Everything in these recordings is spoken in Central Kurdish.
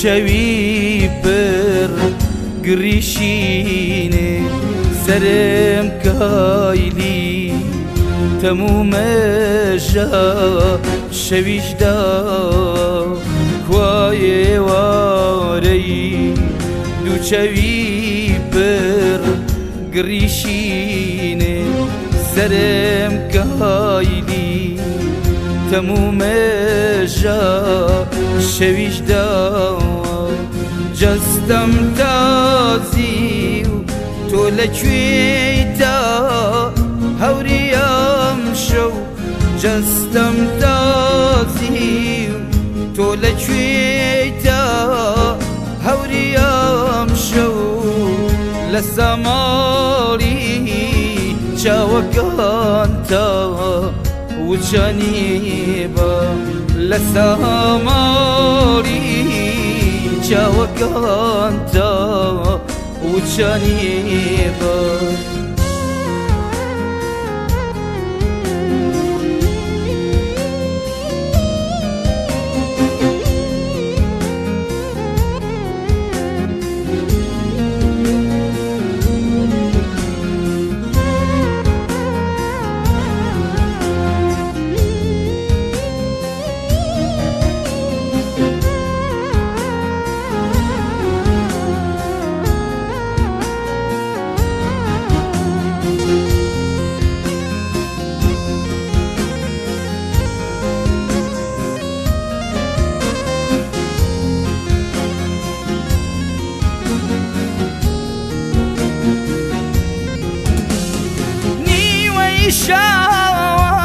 دووچەوی پر گریشینێ سەرم کایلی تەموو مەژە شەویشدا کوایێوارەی دووچەوی پر گریشینێ سەرم کایلی تەموو مێژە شەویشدا جەستەم تازی و تۆ لەکوێیدا هەوریم شەو جەستەم تازی و تۆ لەکوێیدا هەوریم شەو لە سەماڵی چاوەکانتە وچانی بە لە سەماڵی چاوەکانتە وچانی بە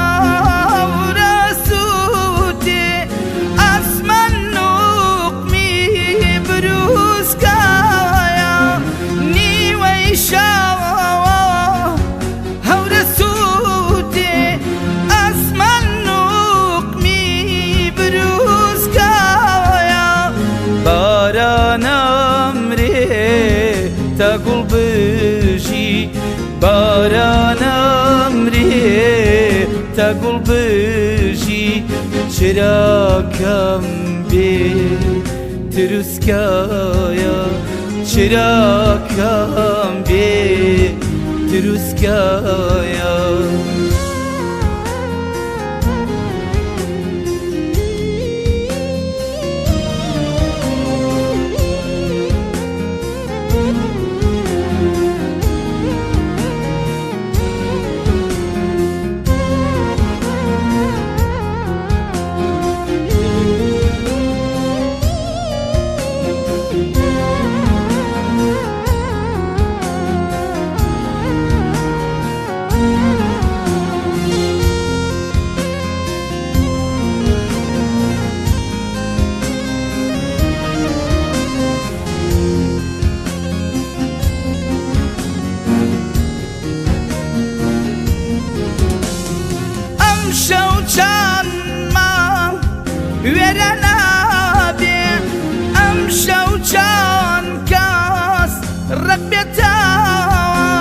شاورە سووتێ ئەسمان نوقمی بروسکایە نیوەی شاوە هەورە سووتێ ئەسمان نوقمی بروسکایە بارانەمرێ تا گوڵ بژی بارانەمرێ تا گوڵ بژی چراکەم بێ تروسکایە چراکەم بێ تروسکایە وێرە نابێ ئەم شەو چەند کەس ڕق بێتەوە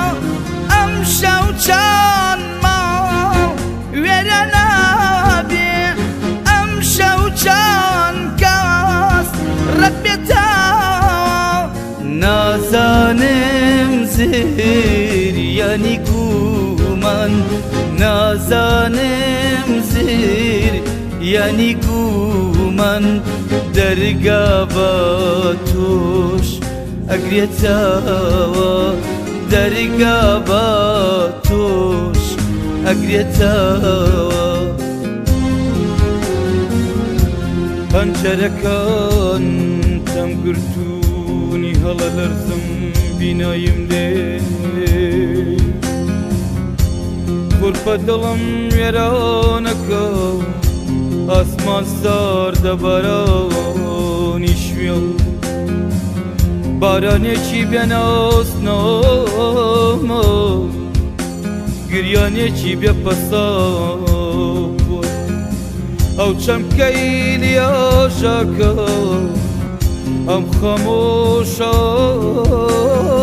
ئەم شەو چەند ماڵ وێرە نابێ ئەم شەو چەند کەس ڕق بێتەوە نازانم زێر یانی گومان نازانم زێر یعنی گومان دەرگا بە تۆش ئەگرێتەوە دەرگا بە تۆش ئەگرێتەوە پەنجەرەکان تەم گرتوونی هەڵە لەرزم بیناییم لێ خورپە دڵم وێرانەکە ئاسمان ساردە بارانی شوێڵ بارانێکی بێناسنامە گریانێکی بێپەساوە ئەو چەمکەی لیاژەکە ئەم خەمۆشە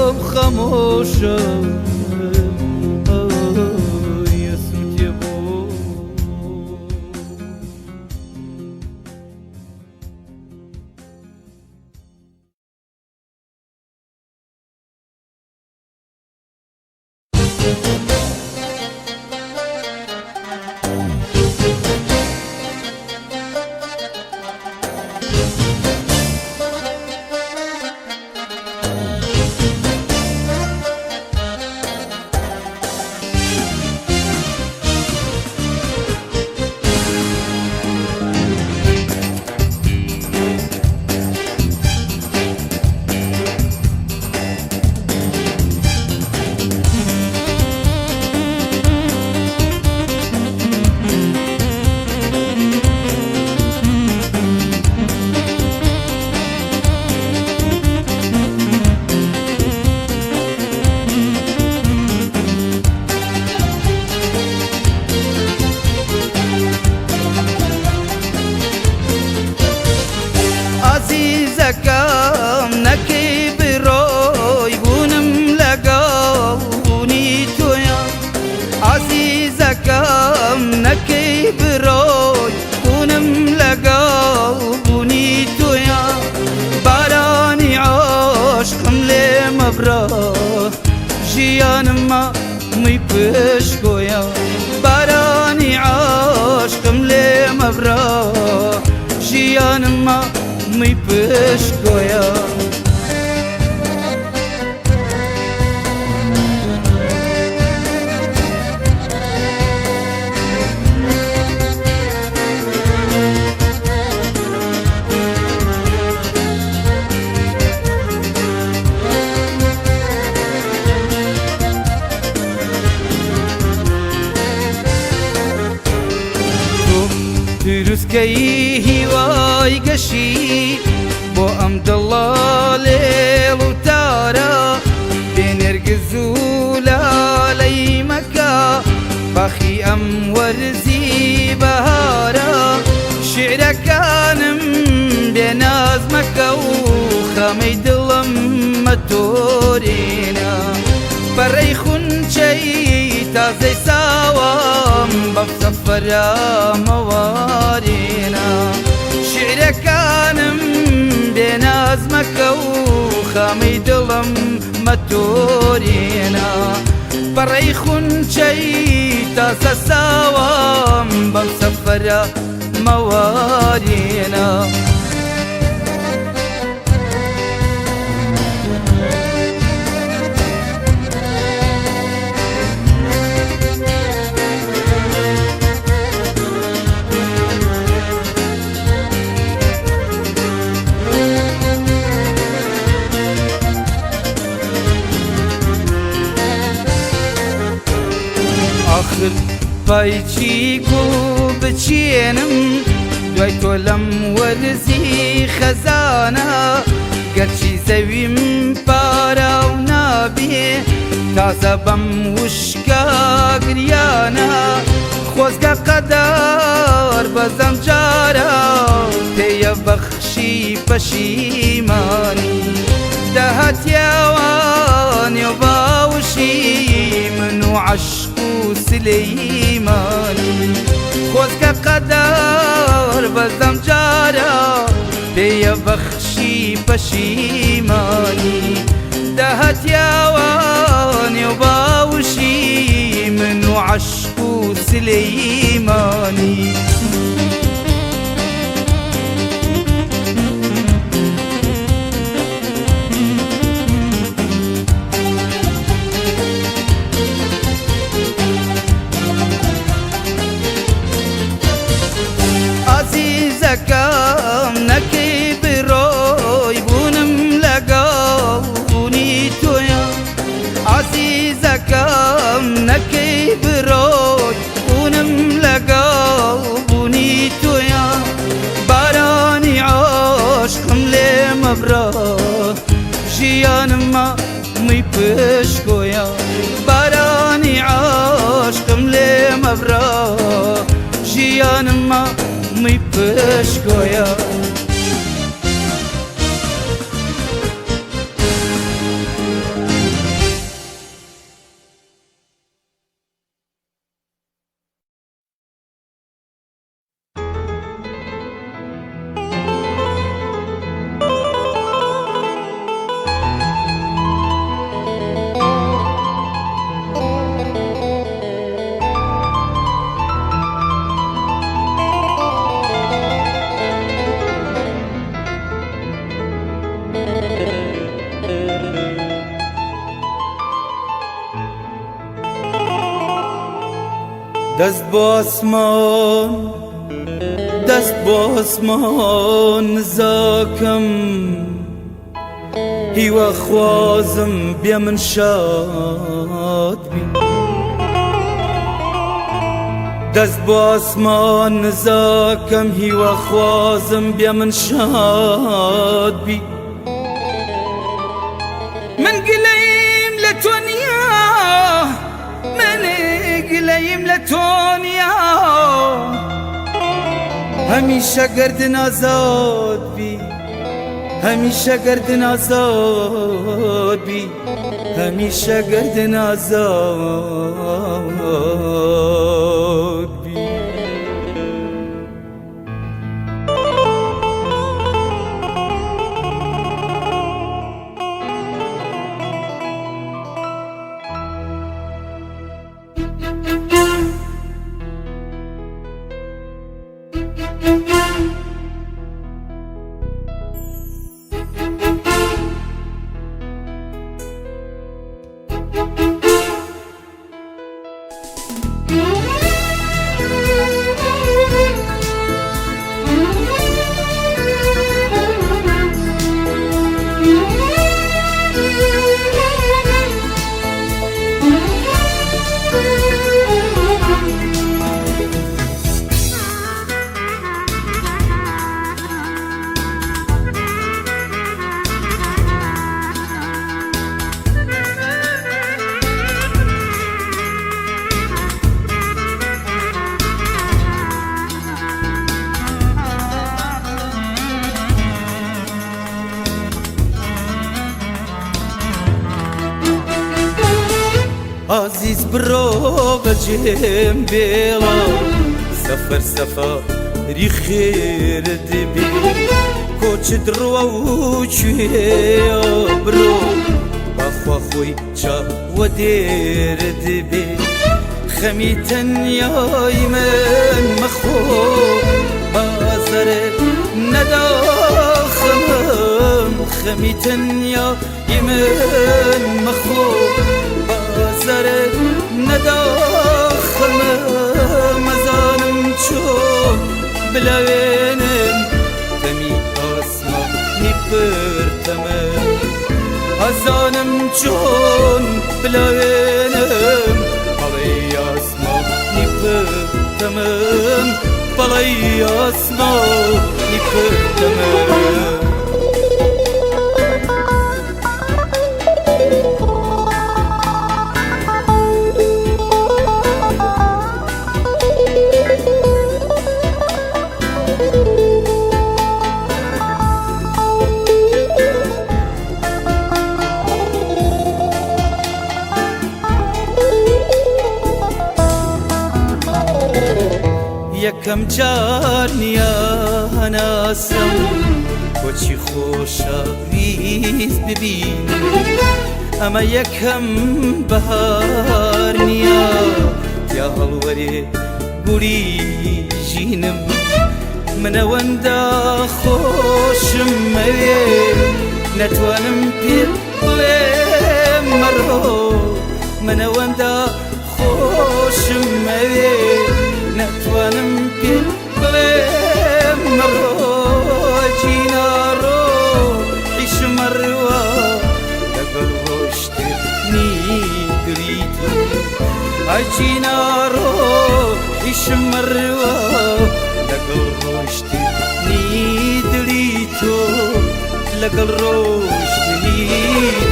ئەم خەمۆشە مەبرا ژیانم مەمی پشکۆیە بارانی عاشقم لێ مەبرا ژیانم مەمی پشکۆیە دروستکەی هیوای گەشی بۆ ئەم دڵە لێڵ و تارە بێنێرگز و لالەی مەکە باخی ئەم وەرزی بەهارە شیعرەکانم بێناز مەکە و خەمەی دڵم مەتۆرێنە بەڕێی خونچەی تازەی ساوام بەم سەفەرە مەوارێنە شیعرەکانم بێناز مەکە و خەمەی دڵم مەتۆرێنە بەڕێی خونچەی تازە ساوام بەم سەفەرە مەوارێنە آخر پایچی گوڵ بچێنم دوای تۆ لەم وەرزی خەزانە گەرچی زەویم پاراو نابێ تازە بەم وشکە گریانە خۆزگە قەدەر بەزەم جارە پێیە بەخشی پەشیمانی دەهاتیاوانێ و باوشی من و عەشق سلەیمانی خۆزگە قەدەر بەزەم جارە پێیە بەخشی پەشیمانی دەهاتیاوانێ و باوشی من و عەشق و سلەیمانی عزیزەکەم نەکەی بڕۆی بوونم لەگەڵ بوونی تۆیە عزیزەکەم نەکەی بڕۆی بوونم لەگەڵ بوونی تۆیە بارانی عاشقم لێ مەبرا ژیانم مەمی پشکۆیە بارانی عاشقم لێ مەبرا ژیانم مەمی پشکۆیە دەست بۆ ئاسمان دەست بۆ ئاسمان نزاکەم هیوا خوازم بێ من شاد بی دەست بۆ ئاسمان نزاکەم هیوا خوازم بێ من شاد بی من گلەیم لە تۆ نییە گلەیم لە تۆ نییە هەمیشە گەردن ئازاد بی هەمیشە گەردن ئازاد بی هەمیشە گەردن ئازاد بی عزیز برو بجیم بیلا سفر سفری خیر دبی کوچ درو و چویا برو بخوا خوی چا و دیر دبی خمی تنیای من مخو بازر نداخمم خمی تنیای من مخو بازر نداخمم ازانم چون بلاوینم تمی آسمانی پرتمم ازانم چون بلاوینم بالای آسمانی پرتمم بالای آسمانی پرتمم یکم جار نیا هناسم بۆچی خۆشەویست ببینم ئەمە یەکەم بەهار نییە یا هەڵوەرێ گوڵی ژینم من ئەوەندە خۆشم مەوێ نەتوانم پێت بڵێم مەڕۆ من ئەوەندە خۆشم مەوێ نتوانم پێت بڵێم مەڕۆ جینارۆ عیشم ئەڕوا لەگەڵ ڕۆشتنی دڵی تۆ جینارۆ عیشم ئەڕوا لەگەڵ ڕۆشتنی دڵی تۆ لەگەڵ ڕۆشتنی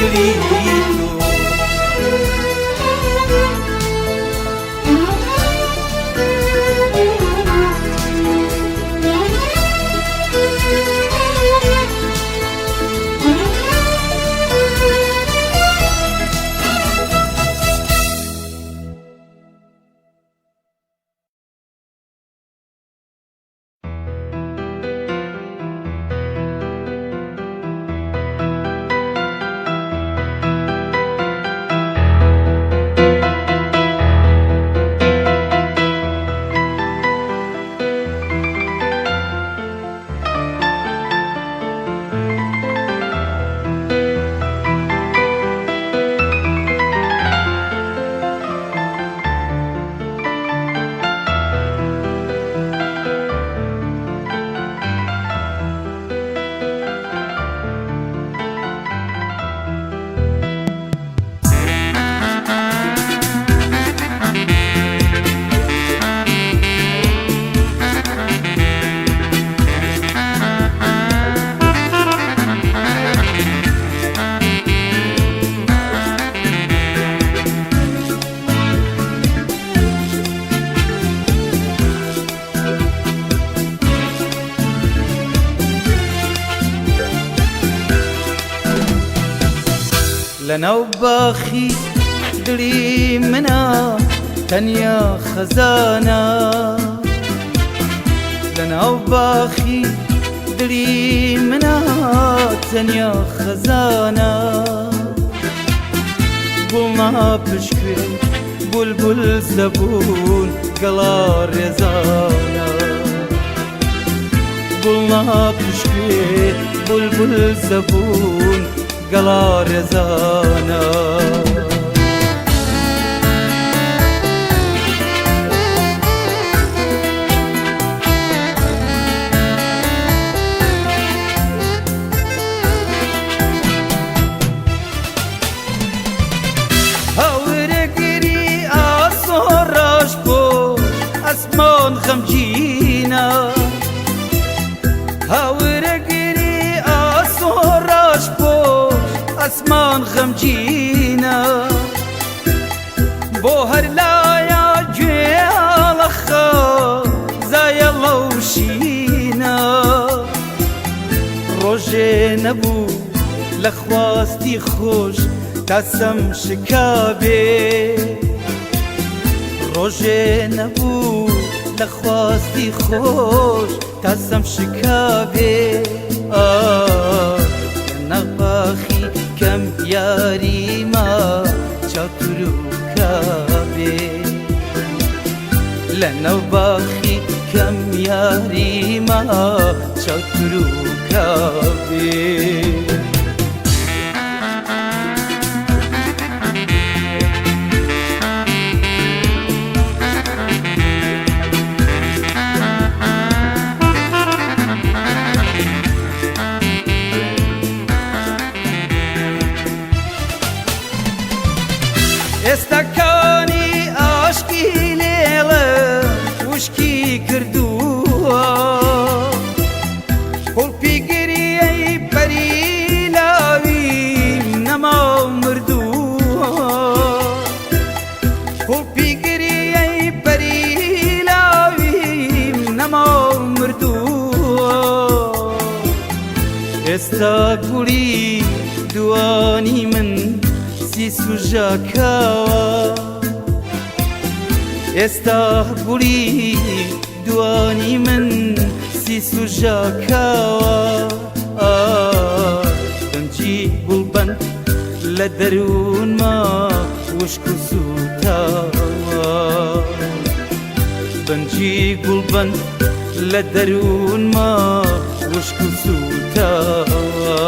دڵی تۆ لەناو باخی دڵی منە تەنیا خەزانە لەناو باخی دڵی منە تەنیا خەزانە گوڵنا پشکوێ بولبول زەبوون گەڵا ڕێزانە گوڵنا پشکوێ بولبول زەبوون گەڵا ڕێزانە هەورەگیری ئاسۆڕاش بۆ ئەسمان خەمگینە هەورەگیری ئاسۆڕاش بۆ ئەسمان خەمگینە بۆ هەر لایە گوێڵەخە زایە لەوشینە ڕۆژێ نەبوو لە خواستی خۆش تاسم شکابێ ڕۆژێ نەبوو لە خواستی خۆش تاسم شکابێ نەباخی کەم یاریما چاکر و کابێ لە نەوباخی کەم یاریما چاکر و کابێ ئێستاکانی ئاشکی لێڵە وشکی کردووە خوڵپی گریەی پەریلاویم نەما و مردووە خوڵپی گریەی پەریلاویم نەما و مردووە ئێستا گوڵی دوانی من سوژاکاوە ئێستا گوڵی دوانی من سوژاکاوە گەنجی گوڵبەند لە دەروونما وشک و سوتاوە گەنجی گوڵبەند لە دەروونما وشک و سوتاوە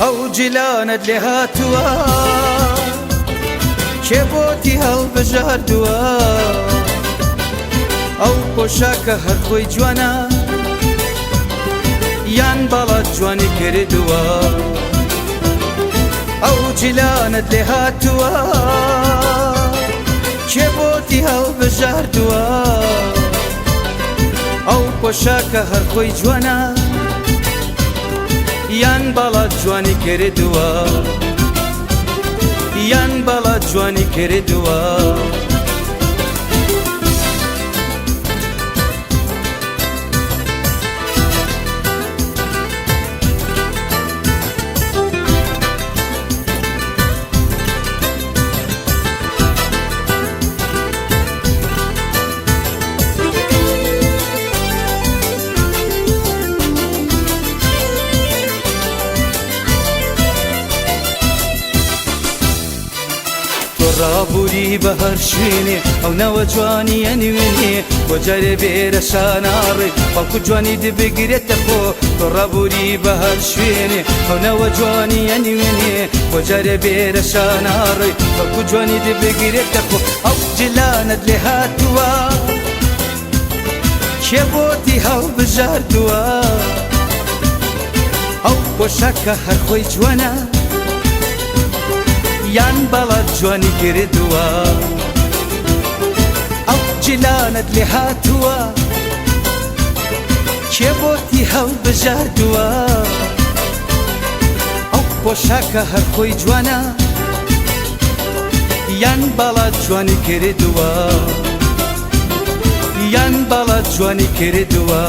ئەو جیلانت لێ هاتووە کێ بۆتی هەڵبژاردووە ئەو پۆشاکە هەر خۆی جوانە یان باڵات جوانی کردووە ئەو جیلانت لێ هاتووە کێ بۆتی هەڵبژاردووە ئەو پۆشاکە هەر خۆی جوانە یان باڵات جوانی کردووە یان باڵات جوانی کردووە ڕابووری بە هەر شوێنێ ئەو نەوە جوانیە نوێنێ بۆ جارێ بێرە شاناڕێ بەڵکو جوانی دبگرێتە خۆ تۆ ڕابووری بە هەر شوێنێ ئەو نەوە جوانیە نوێنێ بۆ جارێ بێرە شاناڕێ بەڵکو جوانی دبگرێتە خۆ ئەو جلانت لێ هاتووە کێ بۆتی هەڵبژاردووە ئەو پۆشاکە هەر خۆی جوانە یان باڵات جوانی کردووە ئەو جیلانت لێ هاتووە کێ بۆتی هەڵبژاردووە ئەو پۆشاکە هەر خۆی جوانە یان باڵات جوانی کردووە یان باڵات جوانی کردووە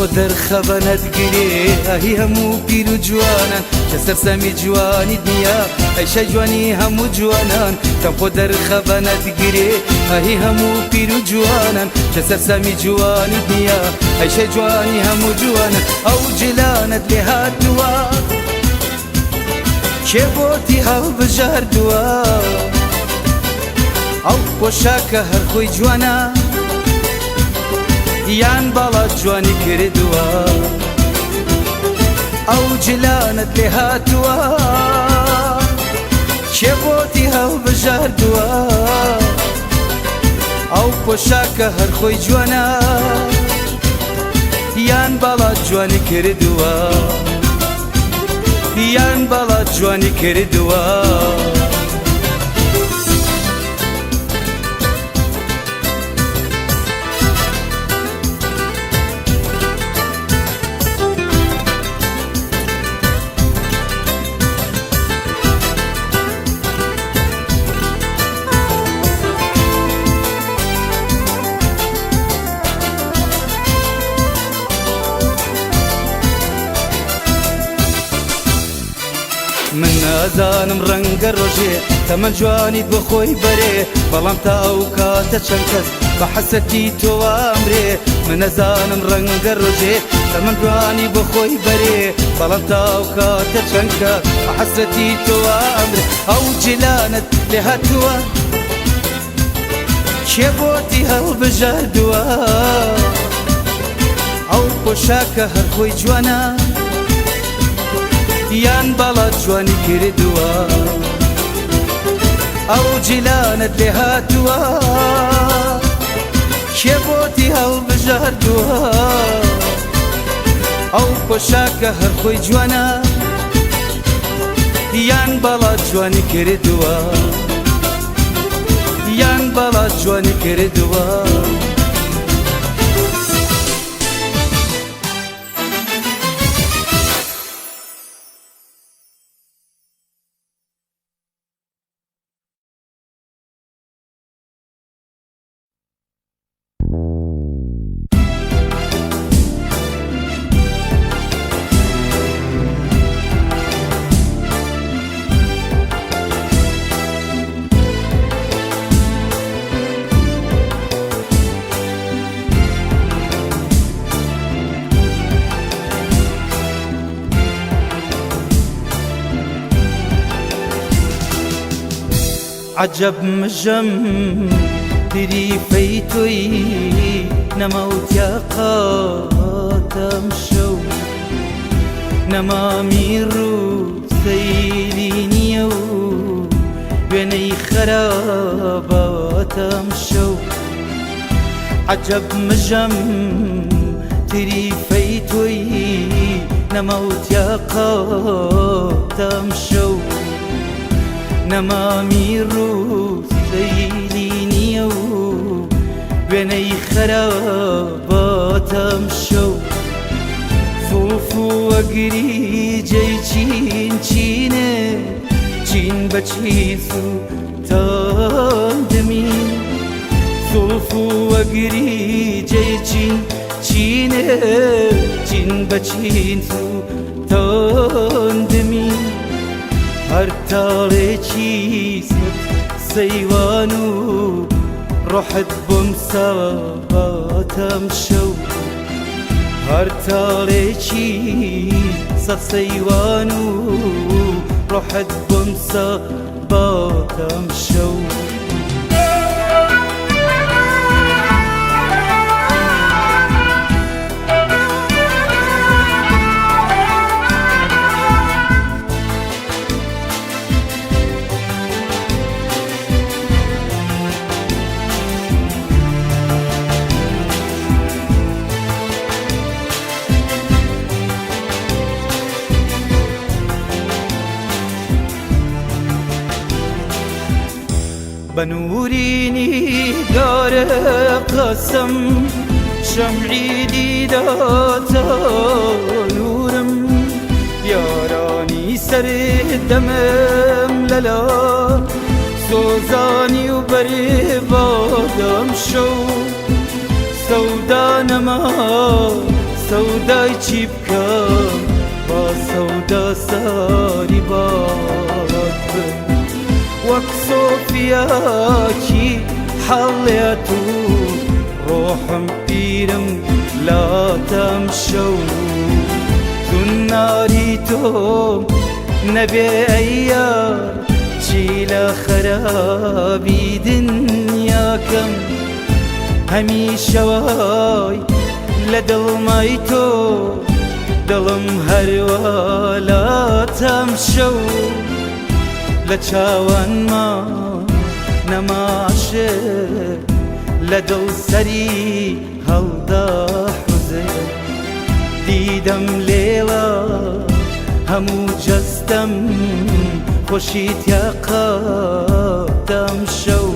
خۆ دەرخەبەنەت گرێ ئاهی هەموو پیر و جوانان کە سەرسەمی جوانی دنیا ئەیشە جوانی هەموو جوانان کەم خۆ دەرخەبەنەت گرێ ئاهی هەموو پیر و جوانان کە سەرسەمی جوانی دنیا ئەیشە جوانی هەموو جوانان ئەو جلانت لێ هاتووە کێ بۆتی هەڵبژاردووە ئەو پۆشاکە هەر خۆی جوانە یان باڵا جوانی کردووە ئەو جلانت لێ هاتووە کێ بۆتی هەڵبژاردووە ئەو پۆشاکە هەر خۆی جوانە یان باڵا جوانی کردووە یان باڵا جوانی کردووە من نازانم ڕەنگە ڕۆژێ تەمەن جوانیت بۆ خۆی بەرێ بەڵام تا ئەو کاتە چەند کەس بە حەسەتی تۆوە ئەمرێ من نەزانم ڕەنگە ڕۆژێ تەمەن جوانی بۆ خۆی بەرێ بەڵام تا ئەو کاتە چەند کەس بە حەسەتی تۆوە ئەمرێ ئەو جلانت لێ هاتووە کێ بۆتی هەڵبژاردووە ئەو پۆشاکە هەر خۆی جوانە یان باڵا جوانی کردووە ئەو جیلانت لێ هاتووە کێ بۆتی هەڵبژاردووە ئەو پۆشاکە هەر خۆی جوانە یان باڵا جوانی کردووە یان باڵا جوانی کردووە عجب مژەم دریفەی تۆی نەماوتیا قاتەم شەو نەمامی ڕوو سەیری نییە و وێنەی خەراباتەم شەو عجب مژەم دریفەی تۆی نەماوتیا قاتەم شەو نەمامی ڕوو سەیری نییە و وێنەی خەراباتەم شەو فوف وەگری جێی چین چینێ چین بە چین سووتاندمی فوف وەگری جێی چین چینێ چین بە چین سووتاندمی هەر تاڵێکی سەیوان و ڕۆحت بۆم سەباتەم شەو هەر تاڵێکی سەیوان و ڕۆحت بۆم سەباتەم شەو بنوريني دار قسم شمعي ديداتا نورم ياراني سر دمم للا سوزاني وبربادم شو سودا نما سەودای چی بکەم با سەودا ساری باد وەک سۆفیاکی حەڵێت و ڕۆحم پیرم لاتەم شەو زوناری تۆم نەبێ ئەی یار چی لە خەرابی دنیاکەم هەمیشەوای لە دڵمای تۆ دڵم هەروە لاتەم شەو لە چاوانما نەماشێ لە دڵ سەری هەڵدا حوزێ دیدەم لێڵە هەموو جەستەم خۆشیتیا قەدەم شەو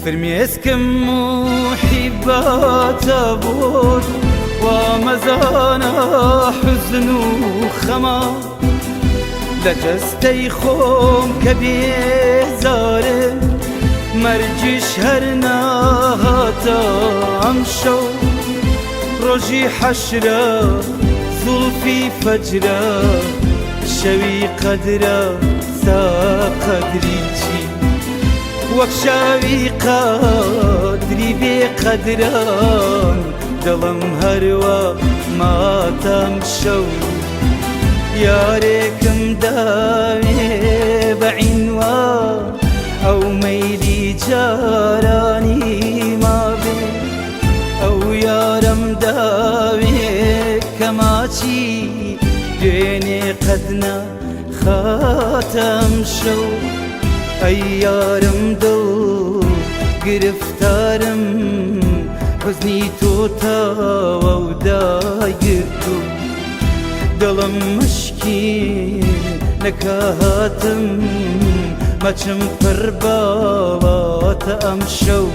فرمێسکم محیباتە بۆت وامەزانە حوزن و خەما لە جەستەی خۆم کە بێزارم مەرجیش هەر ناهاتە ئەم شەو ڕۆژی حەشرە زولفی فەجرە شەوی قەدرە سا قەدری چی وەک شاوی قەدری بێ قەدران دڵم هەروە ماتەم شەو یارێکم داوێ بە عینوە ئەو مەیلی جارانی مابێ ئەو یارم داوێ کە ماچی دوێنێ قەد نەخاتەم شەو ئەی یارم دڵ گرفتارم حوزنی تۆ تاوە و داگرت و دڵم مشکین نەکاتم مەچم پڕ باواتە ئەم شەو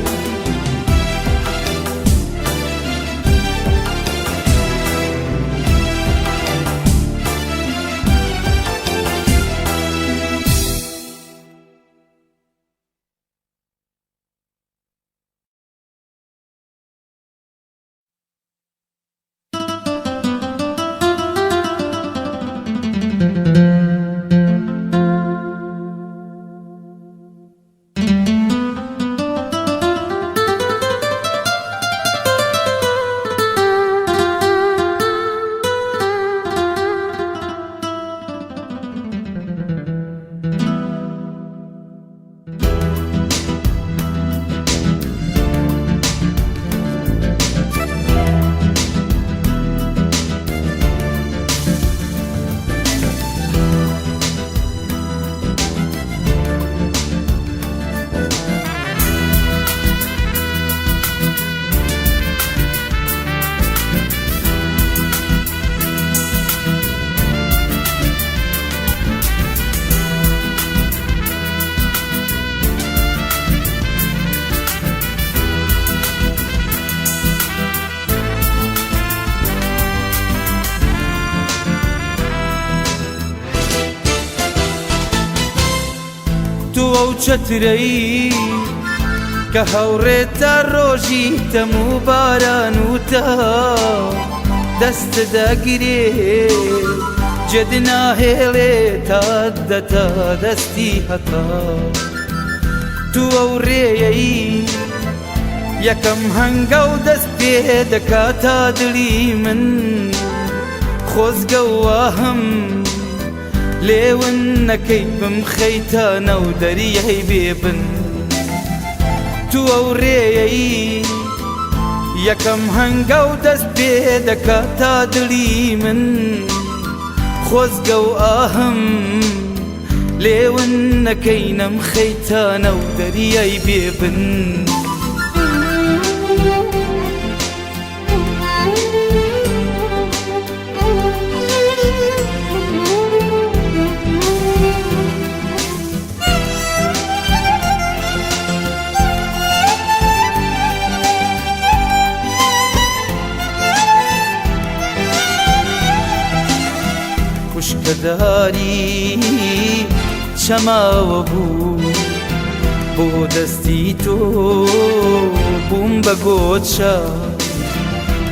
ئەو چەترەی کە هەوڕێتە ڕۆژی تەم و باران و تا دەستە دەگرێ جێد ناهێڵێ تا دەتا دەستی هەتا تو ئەو ڕێیەی یەکەم هەنگە و دەست پێ دەکات تا دڵی من خۆزگە و واهەم لێون نەکەی بمخەیتە نەو دەریای بێبن تو ئەو ڕێیەی یەکەم هەنگە و دەست پێ دەکات تا دڵی من خۆزگە و ئاهەم لێون نەکەی نەمخەیتە نەو دەریای بێبن بەداری چەماوە بوو بۆ دەستی تۆ بووم بە گۆچە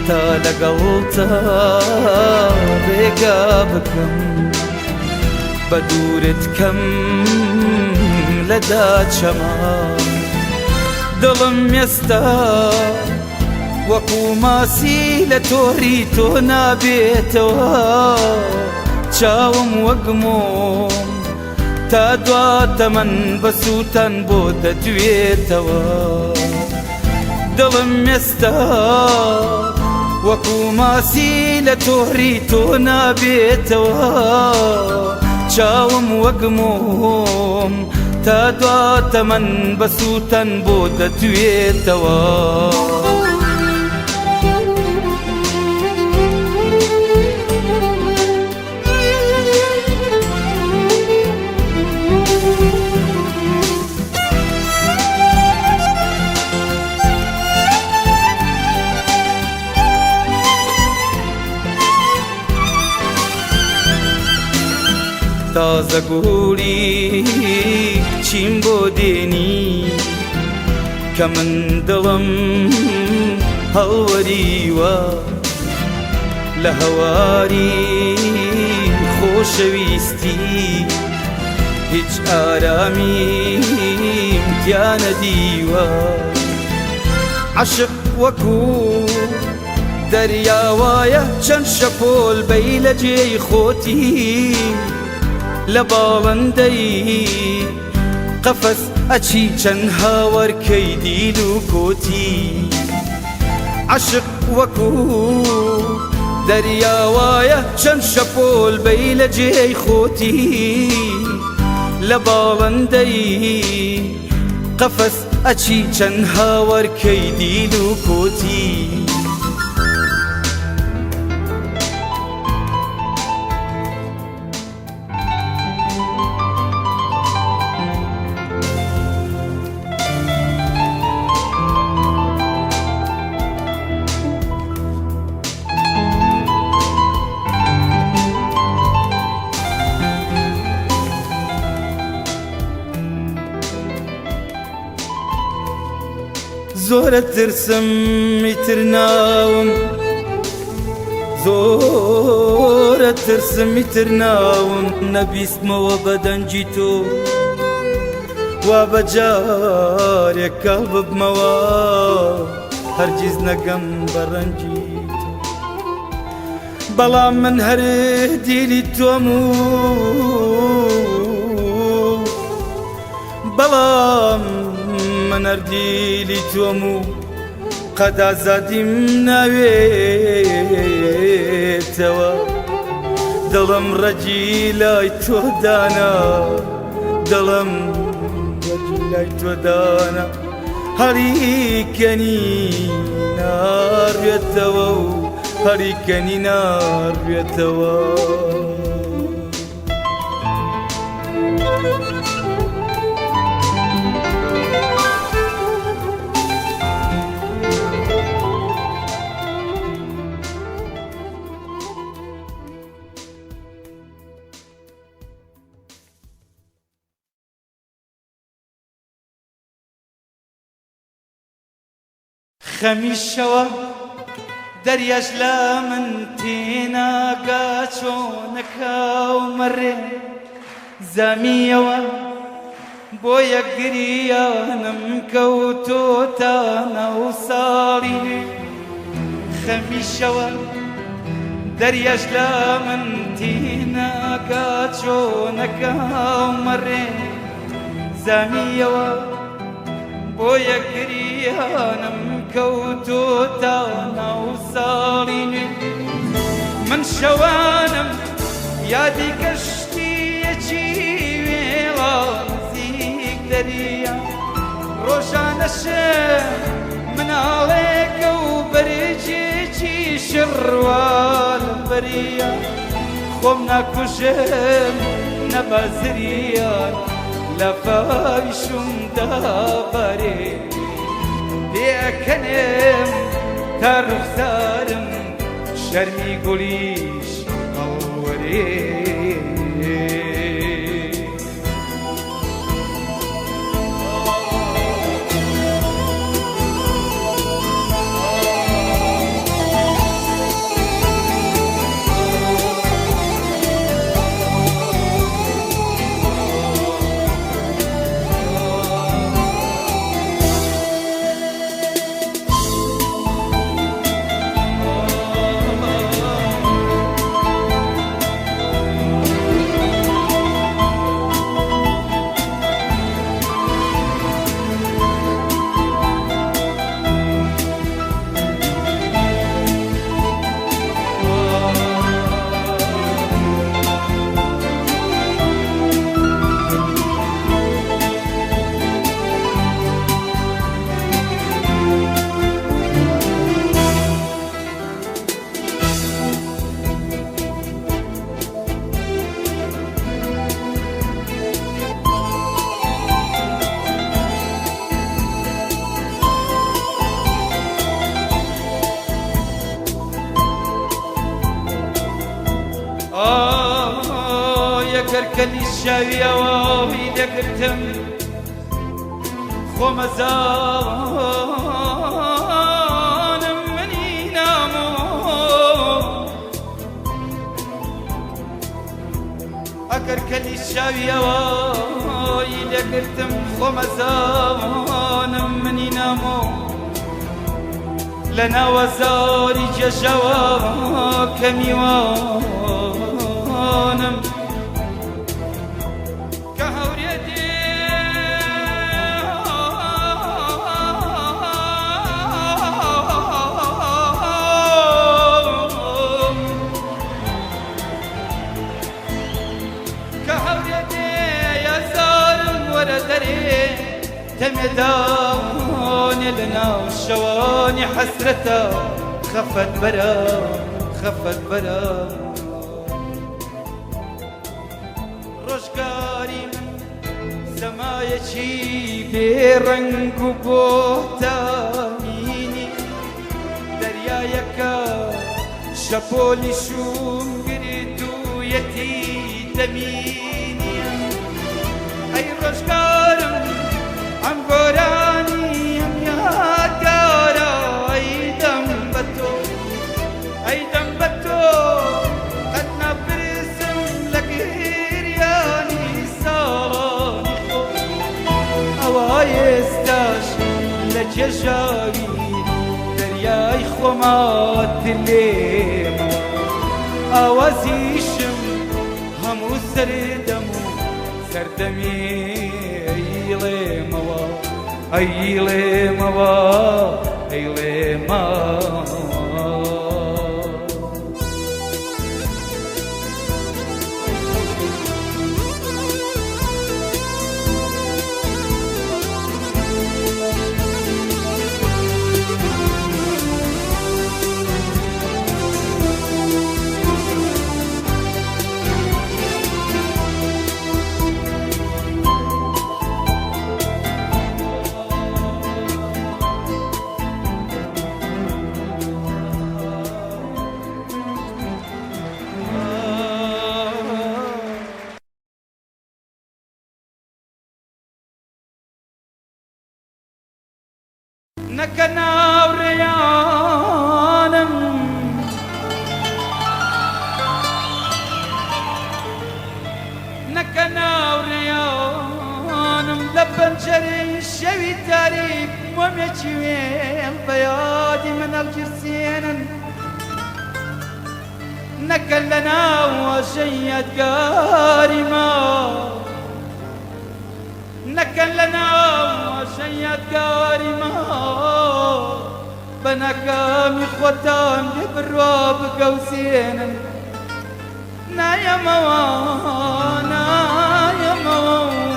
تا لەگەڵتا ڕێگا بکەم بە دوورت کەم لەدا چەما دڵم ئێستا وەکو ماسی لە تۆری تۆ نابێتەوە چاوم وەک مۆم تا دواتە من بە سووتان بۆ دەدوێتەوە دڵم ئێستا وەکو ماسی لە تۆری تۆ نابێتەوە چاوم وەک مۆم تا دواتە من بە سووتان بۆ دەدوێتەوە تازە گوڵی چیم بۆ دێنی کە من دڵم هەڵوەریوە لە هەواری خۆشەویستی هیچ ئارامیم تیا نەدیوە عەشق وەکو دەریاوایە چەند شەپۆل بەی لە جێی خۆتی لە باڵندەی قەفەس ئەچی چەند هاوەرکەی دیل و کۆتی عەشق وەکو دەریاوایە چەند شەپۆل بەی لە جێی خۆتی لە باڵندەی قەفەس ئەچی چەند هاوەرکەی دیل و کۆتی زۆرە ترسم ئیتر ناوم زۆرە ترسم ئیتر ناوم نەبیستمەوە بەدەنجی تۆ وا بەجارێک کاڵ ببمەوە هەرگیز نەگەم بە ڕەنجی تۆ بەڵام من هەر دیلی تۆم و بەڵام من هەردیلی تۆم و قەت ئازادیم ناوێتەوە دڵم ڕەجی لای تۆ دانا دڵم ڕەجی لای تۆ دانا هەریکەنی ناڕوێتەوە و هەریکەنی ناڕوێتەوە خەمیشەوە دەریاش لە من تێناگا چۆنەکە و مەڕێ زامیەوە بۆ یەکگریانم کەوتۆتە ناو ساڵی خەمیشەوە دەریاش لە من تێناگا چۆنەکە و مەڕێ زامیەوە بۆ یەکگریانم کەوتۆتە ناو ساڵی نوێ من شەوانم یادی کەشتیەکی وێڵا نزیک دەریا ڕۆژانە شەم مناڵێکە و بەرێجێکی شڕوال بەریا خۆم ناکوژم نەبازریان لە فاویشمدا بەرێ دێکەنێم تا ڕوخسارم شەرمی گوڵیش هەڵوەرێ كركلي الشاوية وإذا قرتم خو مزان مني نامو أكركلي الشاوية وإذا قرتم خو مزان مني نامو لنا وزاري جشوا كميوانم كهوريتي كهوريتي يا زارم وردري تمدان لنا الشواني حسرتا خفت برا خفت برا رشقاري سمايشي بيرنگ بوهتاميني دريايكا شبولي شوم قريتو يتي دميني اي رشقارم عم قراني عم يهدارا اي دمبتو قد نبرسم لك هيرياني صاني اوايستاش لججاوي درياي خمات الليم اوازيشم همو سردمو سردمي أيلما نكنا وريانم لبنجري الشوي تاريك ومجوين بيادي من الجرسين نكلنا وشيد قارما نكلنا وشيد قارما بنكام إخوتام لبرواب قوسين نايا موانا يا موانا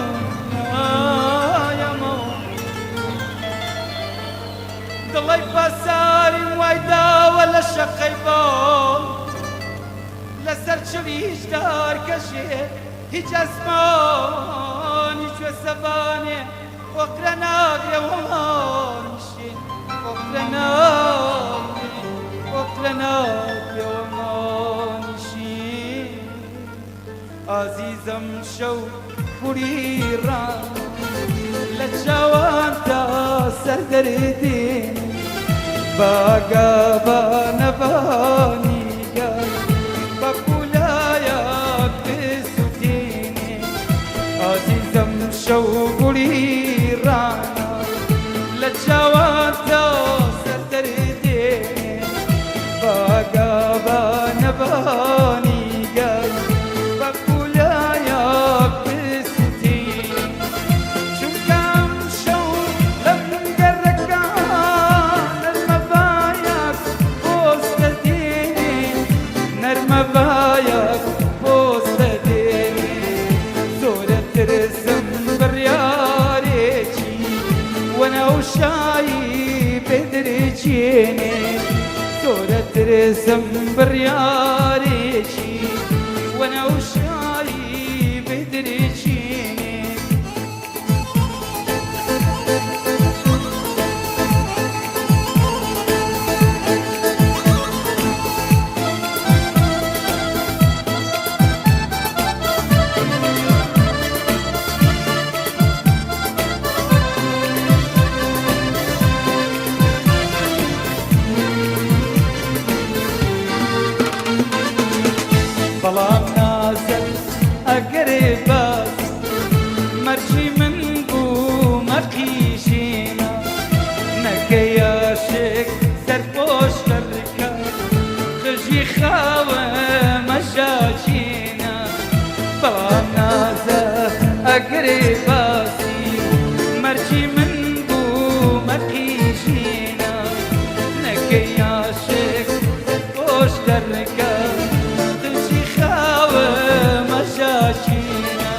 ضلي بساري وايدا ولا شقيبان لسر شويش دار كشي هيج اسماني شو سباني وقرناك يا ومانشي وقرناك يا ومانشي عزيزم شو فريران لجوان تا سردردين باقا بانباني بقولاياك بسوتيني عزيزم شوقولي رانا لجوان تا سردردين باقا بانباني صورة رسم برياريشي وانا وشاي بدريشيني خاوة مشاجينا بلام نازة أقرباسي مرجي من بو مكيجينا نكي عاشق وش دركا تمشي خاوة مشاجينا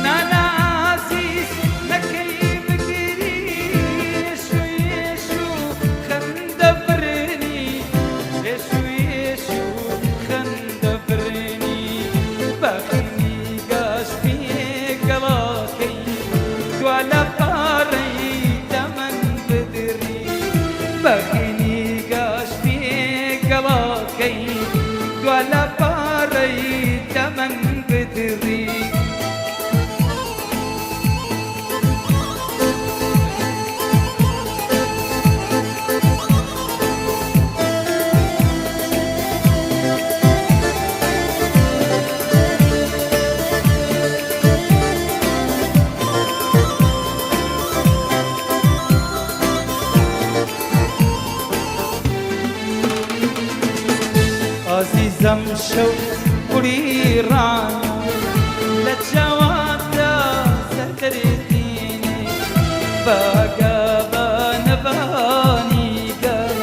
نانا عزيز نكي بقري يشو يشو خندبرني يشو يشو خندبرني باقيني قاش في قلاكي ولا باري تمن بدري باقيني قاش في قلاكي ولا باري تمن بدري عزيزم شو وريرانا لا تجاوبتا سترديني بقى بانباني قال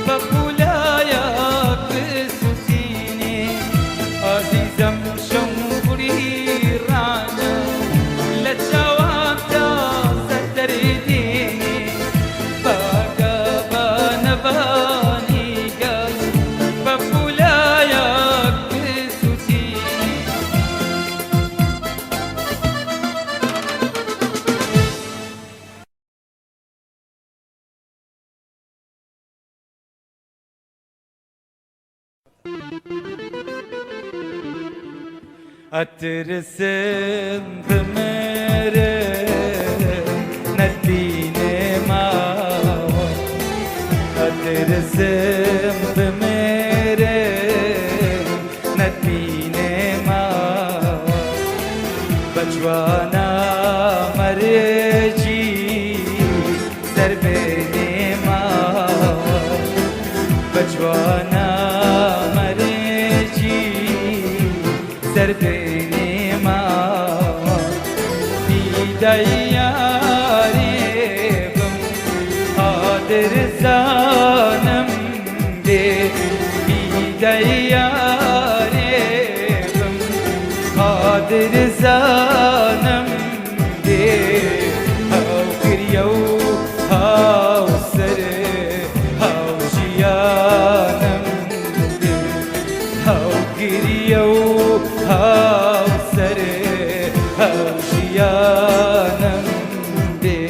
بقولايا بسوتيني عزيزم شو وريرانا لا تجاوبتا سترديني بقى بانباني قال أترسم بمرة نديني معه أترسم بمرة نديني معه بجوانا مرجي سربيني معه بجوانا مرجي سربيني معه دياريبم قادر زانم دي دياريبم قادر زانم دي هاو كريو هاو سري هاو جيانم دي هاو كريو هاو سري هاو جيانم دي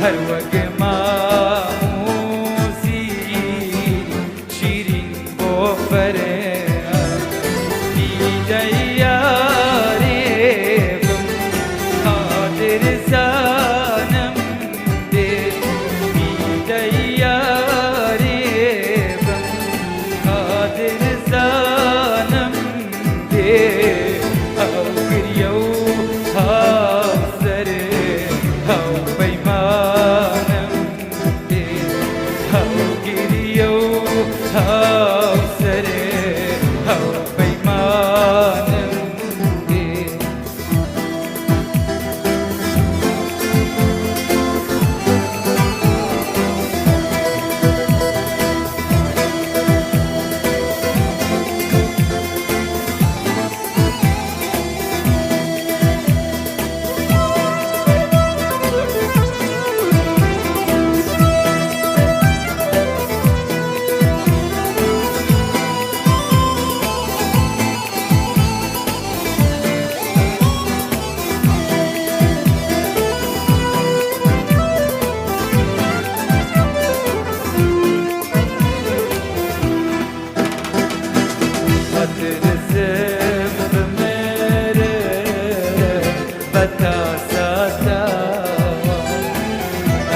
هر وقما موزي شيرين بوفرها في دياريبم قادر زانم دي في دياريبم قادر زانم دي أو كريو هاو سري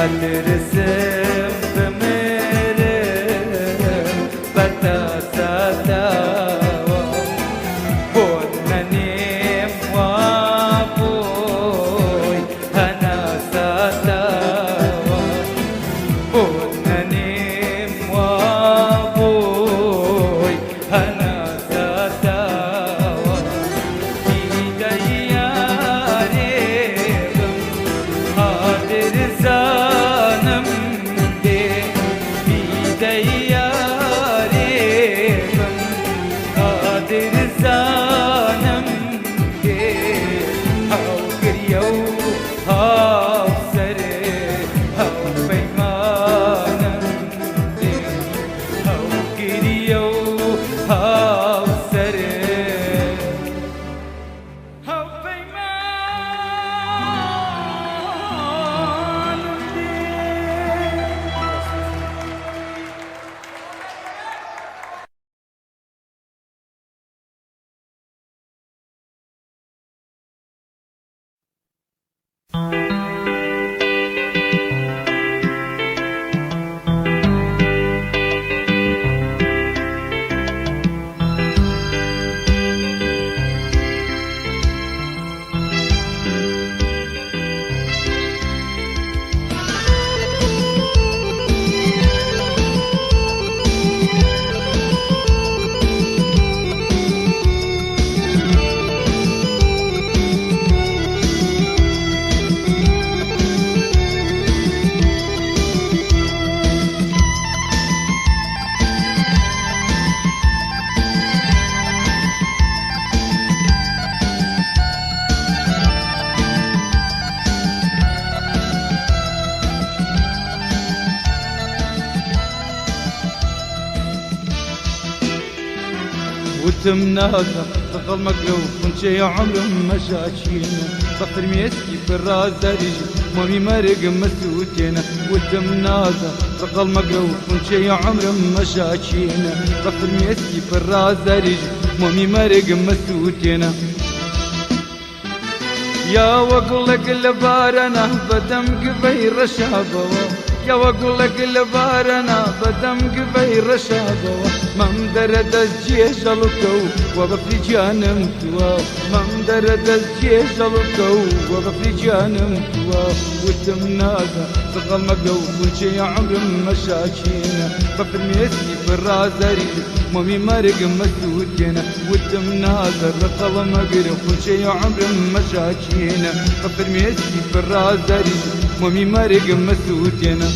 أترسم بمرم بتاساتاوا بود منيم وابوي هنا ساتاوا بود منيم وابوي هنا ساتاوا دياريم هادر زانم دي دياريم هادر زانم دي هاو كريو هاو سري هاو بيمانم دي هاو كريو هاو سري هاو بيمانم دي وتمنازة تظل مقلوب ونشي عمر مشاكينا ضفر ميسكي في الراس دارج مامي مرق مسوتينا وتمنازة تظل مقلوب ونشي عمر مشاكينا ضفر ميسكي في الراس دارج مامي مرق مسوتينا يا وقول لك لبارنا بدم قبير شابوا يا وقول لك لبارنا بدم قبير شابوا ممدرد الجيش لكو وبفري جانم توا ممدرد الجيش لكو وبفري جانم توا وتمنازا تقل مقلو كل شي عمر مشاكينا بفر ميسي في الرازري مامي مرق مسوتينا وتمنازا تقل مقلو كل شي عمر مشاكينا بفر ميسي في الرازري مامي مرق مسوتينا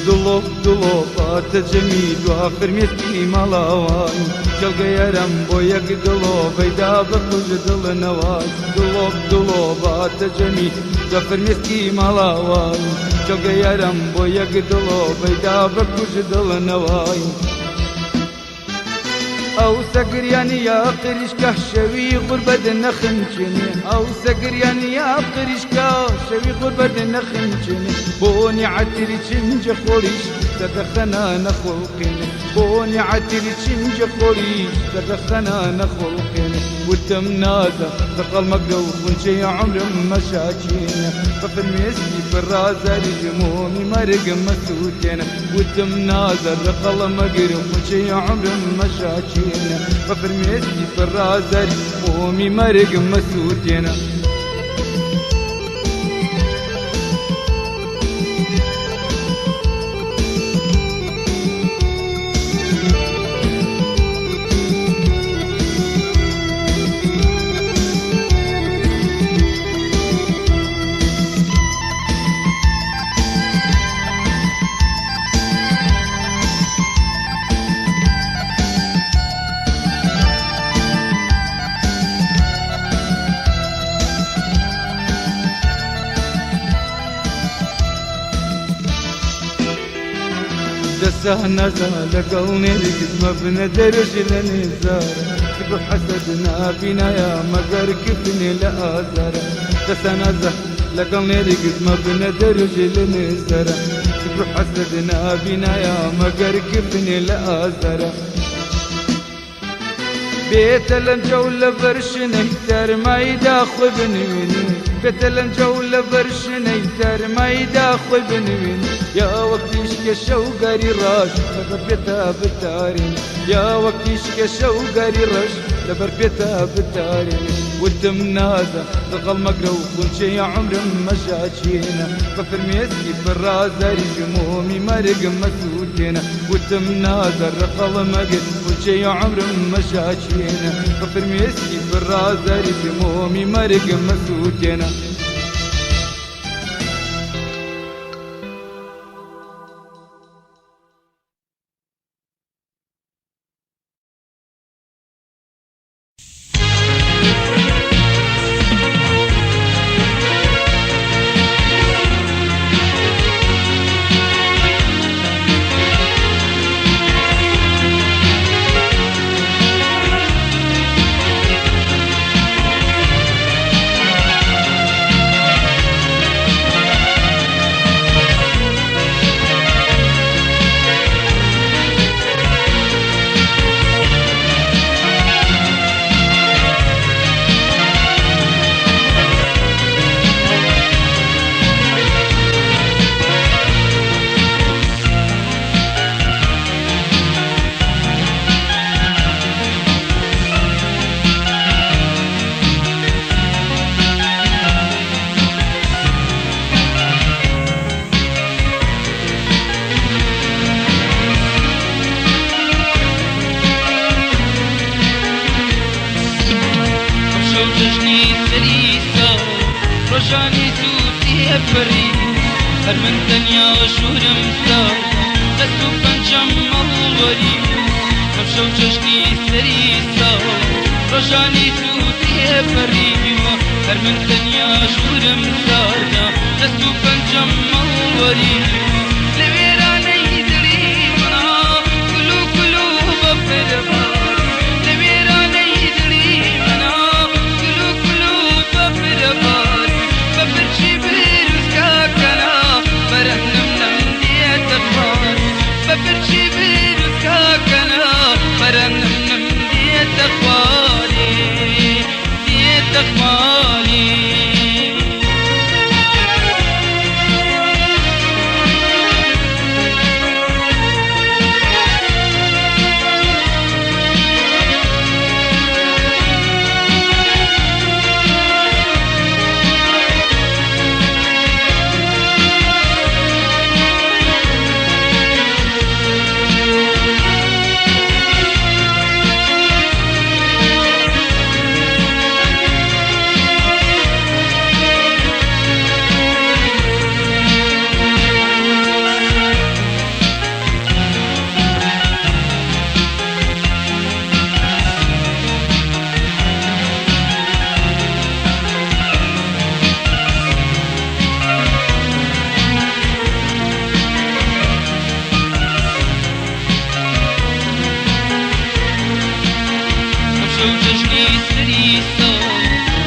دلوب دلوبات جميل وآخر مسكي ملاوان جلقى يرم بويك دلوب ايدا بخوش دل نواي دلوب دلوبات جميل وآخر مسكي ملاوان جلقى يرم بويك دلوب ايدا بخوش دل نواي او سقرياني يا قريشكا شوي غربة نخنجني او سقرياني يا قريشكا شوي غربة نخنجني بوني عتري تشنج خوريش تدخنا نخلقني بوني عتري تشنج خوريش تدخنا نخلقني والتمنازة تقل مقلوب ونشي عمر مشاكينا ففي المسكي في الرازة رجمومي مرق مسوتينا والتمنازة تقل مقلوب ونشي عمر مشاكينا ففي المسكي في الرازة رجمومي مرق مسوتينا نزا لقلني رقد مبنى درج لنزارة تقول حسدنا فينا يا مقر كفني لآزارة نزا لقلني رقد مبنى درج لنزارة تقول حسدنا فينا يا مقر كفني لآزارة بيت الجولة برشني تر ما يداخل بنويني بيت الجولة برشني تر ما يداخل بنويني يا وقت يشكي شوقاري راش لبر بيتها بالتارين يا وقت يشكي شوقاري راش لبر بيتها بالتارين والدم نازا دخل مقرو ونشي عمر ما شاشينا بفر ميسكي بالرازاري جمومي مرق مسوكينا والدم نازا دخل مقر ونشي عمر ما شاشينا بفر ميسكي بالرازاري جمومي مرق مسوكينا رجاني سوتي أفري هر من دنيا شورم سار دستو پنجم الوری نفشو چشنی سری سار رجاني سوتي أفري هر من دنيا شورم سار دستو پنجم الوری لویرانی دلی منا کلو کلو بفر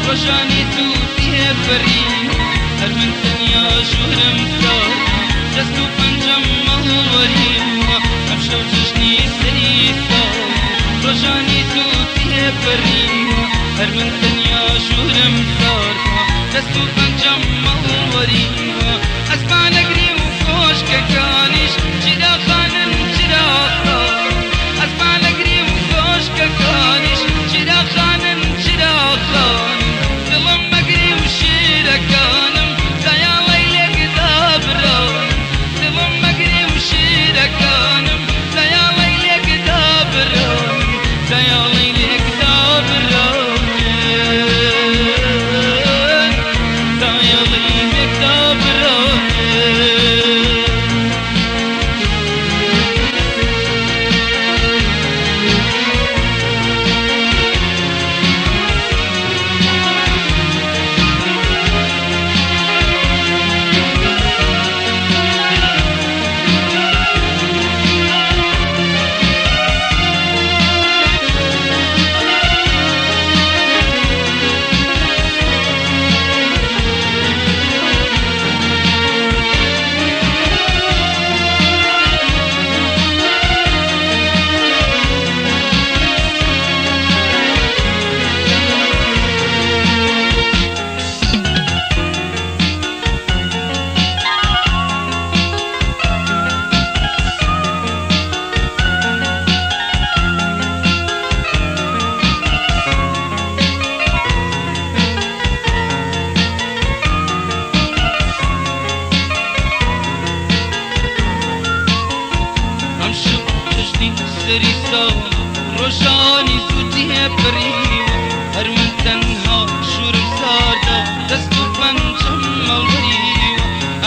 رجاني سوتي أفري هر من دنيا شورم سار دستو پنجم الوری أمشو جشني سري سار رجاني سوتي أفري هر من دنيا شورم سار دستو پنجم الوری أسمع نقري وخوش ككانش جدا خانن جدا خان أسمع نقري وخوش ككانش جدا خانن جدا خان كانم دايا ليلك دابران دلم مقري وشيرك كانم دايا ليلك دابران دايا ليلك دابران دايا ليلك دابران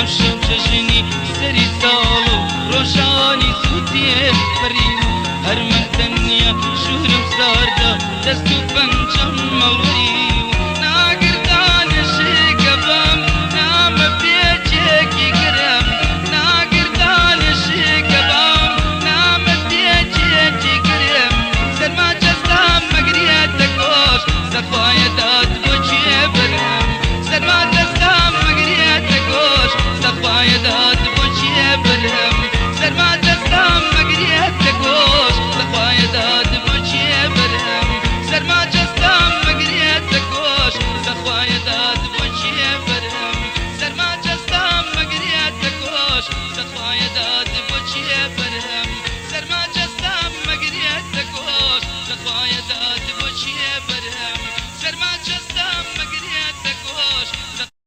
ئەم شەو جەژنی سەری ساڵ و ڕۆژانی سووتێ فەرین هەرمەن تەنیا ژوورم ساردا دەست و پەنجەم مەڵ